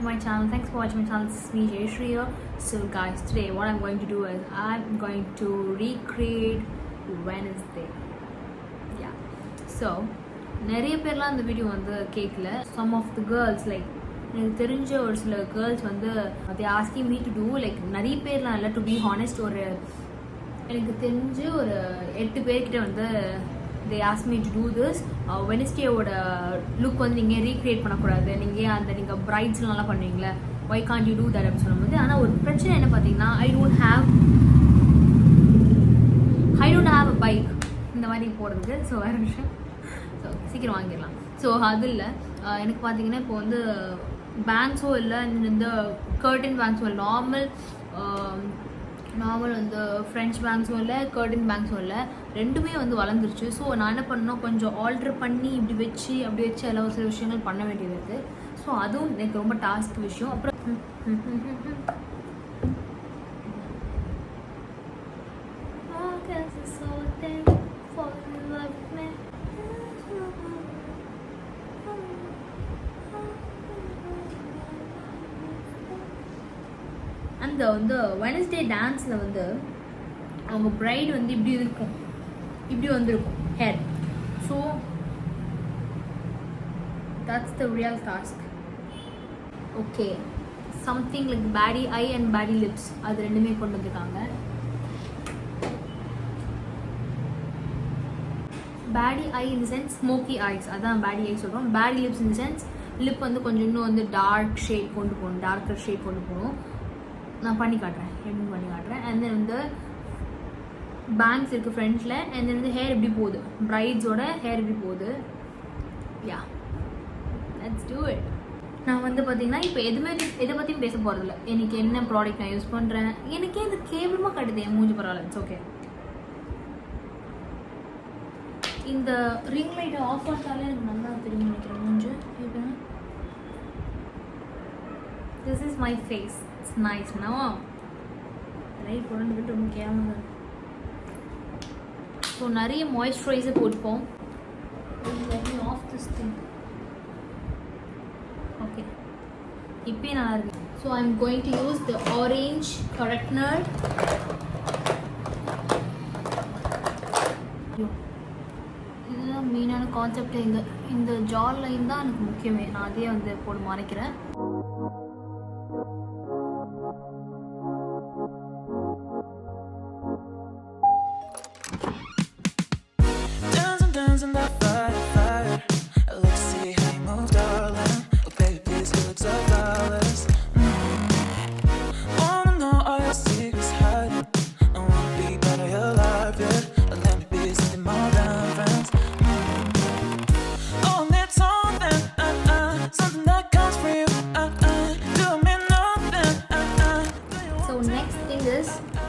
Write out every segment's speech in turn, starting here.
my channel. Thanks for watching my channel. This is me, Jayashree here. So guys, today what I'm going to do is I'm going to recreate Wednesday. Yeah. So நிறைய பேர்லாம் இந்த video வந்து கேட்கல. Some of the girls like எனக்கு தெரிஞ்ச ஒரு சில girls வந்து they asking me to do like நிறைய பேர்லாம் இல்லை, to be honest ஒரு எனக்கு தெரிஞ்சு ஒரு 8 பேர்கிட்ட வந்து they asked me to do this. வெனஸ்டேவோட லுக் வந்து நீங்கள் ரீக்ரியேட் பண்ணக்கூடாது, நீங்கள் பிரைட்ஸ்லாம் நல்லா பண்ணுவீங்களே, why can't you do that அப்படின்னு சொல்லும்போது, ஆனால் ஒரு பிரச்சனை என்ன பார்த்தீங்கன்னா I don't have a bike இந்த மாதிரி போகிறதுக்கு. ஸோ வேறு விஷயம், ஸோ சீக்கிரம் வாங்கிடலாம். ஸோ அது இல்லை, எனக்கு பார்த்தீங்கன்னா இப்போ வந்து பேங்க்ஸோ இல்லை, இந்த கர்டன் பேங்க்ஸோ இல்லை, நார்மல் வந்து ஃப்ரெஞ்ச் பேங்க்ஸும் இல்லை, கர்டன் பேங்க்ஸும் இல்லை, ரெண்டுமே வந்து வளர்ந்துருச்சு. ஸோ நான் என்ன பண்ணணும், கொஞ்சம் ஆல்ட்ரு பண்ணி இப்படி வச்சு அப்படி வச்சு எல்லாம் ஒரு சில விஷயங்கள் பண்ண வேண்டியது இருக்குது. ஸோ அதுவும் எனக்கு ரொம்ப டாஸ்க் விஷயம். அப்புறம் அந்த வந்து வெனஸ்டே டான்ஸில் வந்து அவங்க பிரைட் வந்து இப்படி இருக்கும், இப்படி வந்திருக்கும் hair. So that's the real task. Okay, something like Bedi I and Bedi lips, அது ரெண்டுமே கொண்டு வந்திருக்காங்க. பேடி ஐ இன் த சென்ஸ் ஸ்மோக்கி ஐஸ், அதான் பேடி ஐ சொல்கிறோம். Bedi lips in the sense lip வந்து கொஞ்சம் இன்னும் வந்து டார்க் ஷேட் கொண்டு போகணும், டார்க்கர் ஷேட் கொண்டு போகணும். நான் பண்ணி காட்டுறேன், எப்படின்னு பண்ணி காட்டுறேன். அண்ட் தென் வந்து பேங்க்ஸ் இருக்குது ஃப்ரண்ட்டில், அண்ட் தென் வந்து ஹேர் எப்படி போகுது, பிரைட்ஸோட ஹேர் எப்படி போகுது. யா, லெட்ஸ் டூ இட். நான் வந்து பார்த்தீங்கன்னா இப்போ எதை பற்றியும் பேச போகிறதில்ல. எனக்கு என்ன ப்ராடக்ட் நான் யூஸ் பண்ணுறேன், எனக்கே இது கேவலமாக கட்டுது என் மூஞ்சி, பரவாயில்ல, இட்ஸ் ஓகே. இந்த ரிங் லைட்டை ஆஃப் பண்ணிட்டாலே எனக்கு நல்லா தெரியும் நினைக்கிறேன் மூஞ்சு. This is my face, it's nice. நான் லைட் போட்டு ரொம்ப கேமரா. ஸோ நிறைய மாய்ஸ்சரைசர் போட்டுப்போம். Off this thing. ஓகே, இப்போயே நல்லா இருக்கு. So I am going to use the orange corrector. இதுதான் மெயினான கான்செப்ட். இந்த ஜால் லைன் தான் எனக்கு முக்கியமே. நான் அதே வந்து போட்டு மறைக்கிறேன்.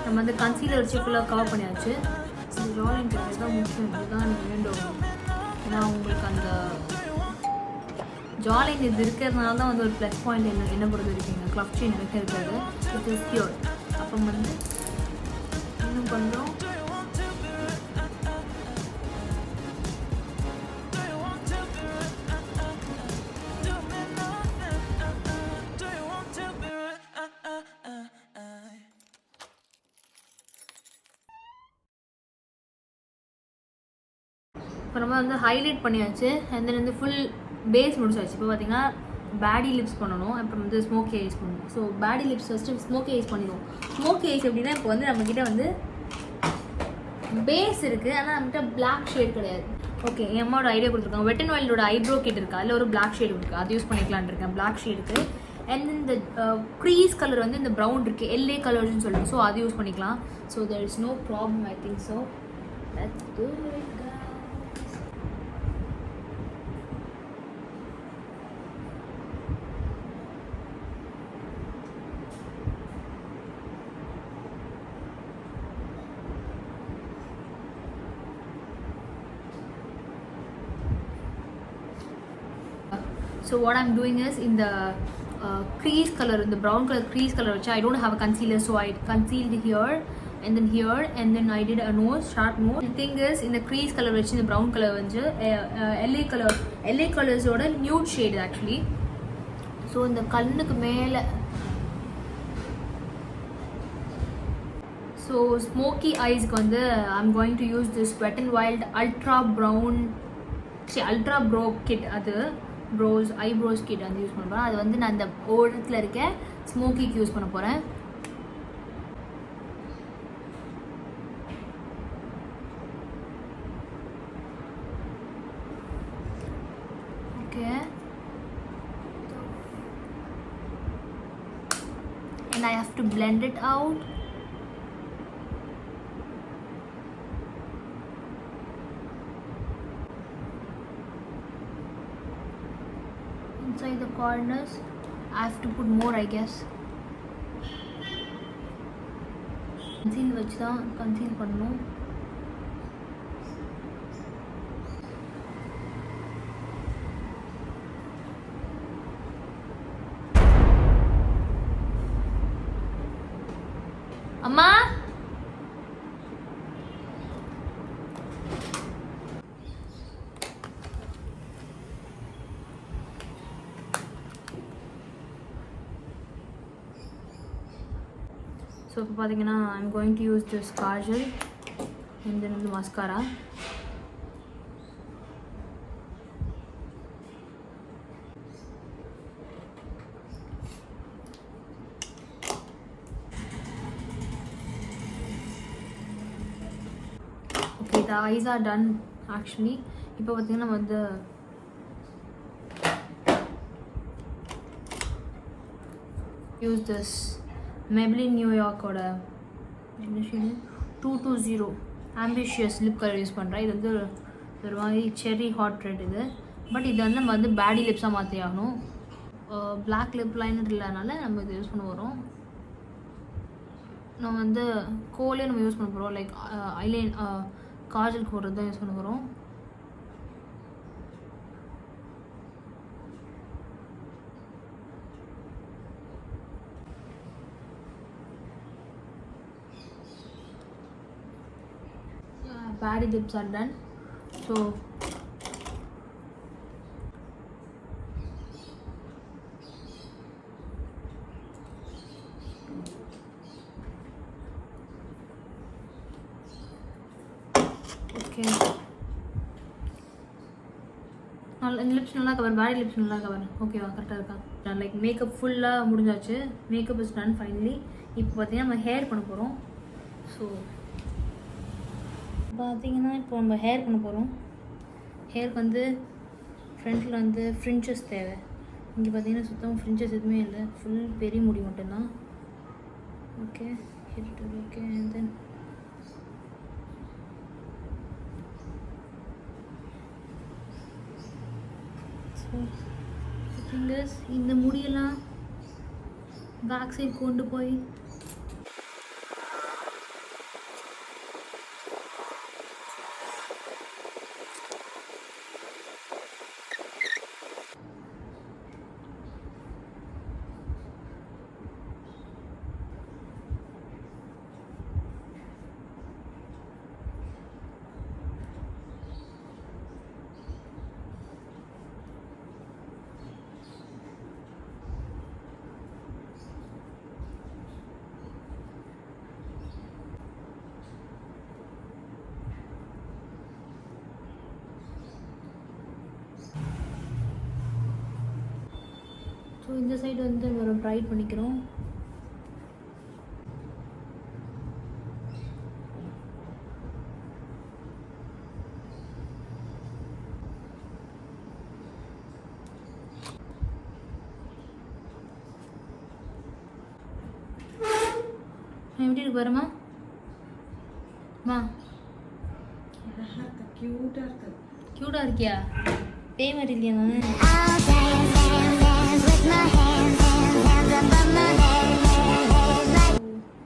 நம்ம அந்த கன்சீலர் வச்சு ஃபுல்லாக கவர் பண்ணியாச்சு. இந்த ஜாலின் கலர் தான் முக்கியம், இதுதான் எனக்கு வேண்டும். ஏன்னா உங்களுக்கு அந்த ஜாலின் இது இருக்கிறதுனால தான் வந்து ஒரு ப்ளஸ் பாயிண்ட் என்ன பொறுத்த வரைக்கும் கிளப் செயின் எனக்கு இருக்கிறது. It is pure. அப்புறம் வந்து இன்னும் கொஞ்சம் இப்போ நம்ம வந்து ஹைலைட் பண்ணியாச்சு. அண்ட் தென் வந்து ஃபுல் பேஸ் முடிச்சாச்சு. இப்போ பார்த்தீங்கன்னா பேடி லிப்ஸ் பண்ணணும், அப்புறம் வந்து ஸ்மோக்கி ஐஸ் பண்ணணும். ஸோ பேடி லிப்ஸ் ஃபஸ்ட்டு ஸ்மோக்கி ஐஸ் பண்ணிடுவோம். ஸ்மோக்கி ஐஸ் எப்படின்னா இப்போ வந்து நம்மக்கிட்ட வந்து பேஸ் இருக்குது, ஆனால் நம்மகிட்ட பிளாக் ஷேட் கிடையாது. ஓகே, என் அம்மாவோட ஐடியா கொடுத்துருக்காங்க. வெட் அண்ட் வைல்டோட ஐப்ரோ கிட் இருக்கா, அதில் ஒரு பிளாக் ஷேட் இருக்குது, அது யூஸ் பண்ணிக்கலான் இருக்கேன். பிளாக் ஷேடுக்கு அண்ட் இந்த க்ரீஸ் கலர் வந்து இந்த ப்ரௌன் இருக்குது, எல்ஏ கலர்ஸ்னு சொல்லுவோம். ஸோ அது யூஸ் பண்ணிக்கலாம். So there is no problem, I think so. Let's do it. So what I'm doing is in the crease color, in the brown color crease color, which I don't have a concealer, so I concealed here and then here, and then I did a nose, sharp nose. The thing is in the crease color, which in the brown color, LA colors oda nude shade actually. So இந்த கண்ணுக்கு மேலே so smoky ஐஸ்க்கு வந்து I'm going to use this wet and wild ultra brow kit. அது eyebrows kit வந்து use பண்ண போகிறேன். அது வந்து நான் இந்த ஓரத்தில் இருக்க ஸ்மோக்கிக்கு யூஸ் பண்ண போகிறேன். Okay, and I have to blend it out. Inside the corners I have to put more, I guess. Conceal வச்சு தான் கன்சீல் பண்ணணும். அம்மா ஸோ இப்போ பார்த்தீங்கன்னா I'm going to use this kajal and then வந்து mascara. Okay, the eyes are done actually. இப்போ பார்த்தீங்கன்னா நம்ம வந்து யூஸ் திஸ் Maybelline New Yorkோட 220 ஆம்பிஷியஸ் லிப் கலர் யூஸ் பண்ணுறேன். இது வந்து ஒரு மாதிரி செர்ரி ஹாட் ரெட் இது. பட் இது வந்து நம்ம வந்து பேடி லிப்ஸாக மாற்றி ஆகணும். பிளாக் லிப் லைனர் இல்லைனால நம்ம இது யூஸ் பண்ண போகிறோம். நம்ம வந்து கோலே நம்ம யூஸ் பண்ண போகிறோம். லைக் ஐலைன் காஜல் போடுறது தான் யூஸ் பண்ண போகிறோம். Body lips are done. So okay, lips நல்லா கவர், பாடி லிப்ஸ் நல்லா கவர். ஓகேவா, கரெக்டாக இருக்கா? நான் லைக் மேக்கப் ஃபுல்லாக முடிஞ்சாச்சு. Makeup is done finally. இப்போ பார்த்தீங்கன்னா நம்ம ஹேர் பண்ண போகிறோம். ஸோ பார்த்தீங்கன்னா இப்போ நம்ம ஹேர் பண்ண போகிறோம். ஹேருக்கு வந்து ஃப்ரண்ட்டில் வந்து ஃப்ரிஞ்சஸ் தேவை. இங்கே பார்த்தீங்கன்னா சுத்தமாக ஃப்ரிஞ்சஸ் எதுவுமே இல்லை, ஃபுல் பெரிய முடி மட்டும்தான். Okay, okay, and then fingers இந்த முடியெல்லாம் பேக் சைட் கொண்டு போய் ஸோ இந்த சைடு வந்து ஒரு ப்ரைட் பண்ணிக்கிறோம். எப்படி இருக்கு பாருமா? க்யூட்டாக இருக்கியா? பேய் மாதிரி இல்லையா?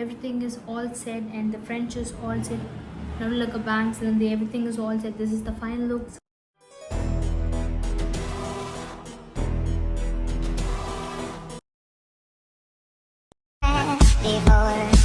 Everything is all set and the French is all set. Now look at bangs and everything is all set. This is the final look. Before